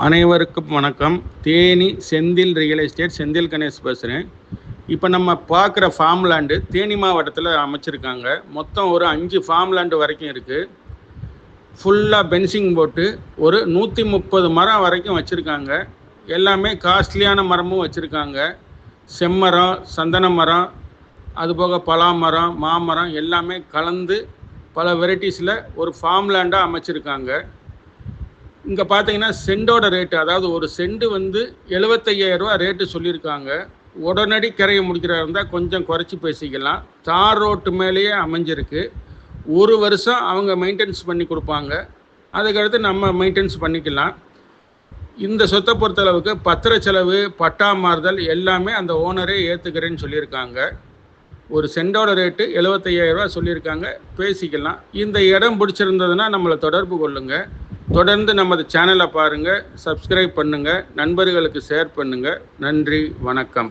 அனைவருக்கும் வணக்கம். Theni Senthil real estate, Senthil Ganesh பேசுகிறேன். இப்போ நம்ம பார்க்குற ஃபார்ம் லேண்டு தேனி மாவட்டத்தில் அமைச்சிருக்காங்க. மொத்தம் ஒரு 5 ஃபார்ம் லேண்டு வரைக்கும் இருக்குது. ஃபுல்லாக பென்சிங் போட்டு ஒரு 130 மரம் வரைக்கும் வச்சுருக்காங்க. எல்லாமே காஸ்ட்லியான மரமும் வச்சுருக்காங்க. செம்மரம், சந்தன மரம், அதுபோக பலா மரம், மாமரம் எல்லாமே கலந்து பல வெரைட்டிஸில் ஒரு ஃபார்ம் லேண்டாக அமைச்சிருக்காங்க. இங்கே பார்த்தீங்கன்னா செண்டோட ரேட்டு, அதாவது ஒரு செண்டு வந்து 75,000 ரூபா ரேட்டு சொல்லியிருக்காங்க. உடனடி கரையை முடிக்கிறதா இருந்தால் கொஞ்சம் குறைச்சி பேசிக்கலாம். தார் ரோட்டு மேலேயே அமைஞ்சிருக்கு. 1 வருஷம் அவங்க மெயின்டெனன்ஸ் பண்ணி கொடுப்பாங்க. அதுக்கடுத்து நம்ம மெயின்டெனன்ஸ் பண்ணிக்கலாம். இந்த சொத்தை பொறுத்தளவுக்கு பத்திர செலவு, பட்டா மாறுதல் எல்லாமே அந்த ஓனரே ஏற்றுக்கிறேன்னு சொல்லியிருக்காங்க. ஒரு செண்டோட ரேட்டு 75,000 ரூபா சொல்லியிருக்காங்க. பேசிக்கலாம். இந்த இடம் பிடிச்சிருந்ததுன்னா நம்மளை தொடர்பு கொள்ளுங்கள். தொடர்ந்து நமது சேனலை பாருங்கள், சப்ஸ்கிரைப் பண்ணுங்கள், நண்பர்களுக்கு ஷேர் பண்ணுங்கள். நன்றி, வணக்கம்.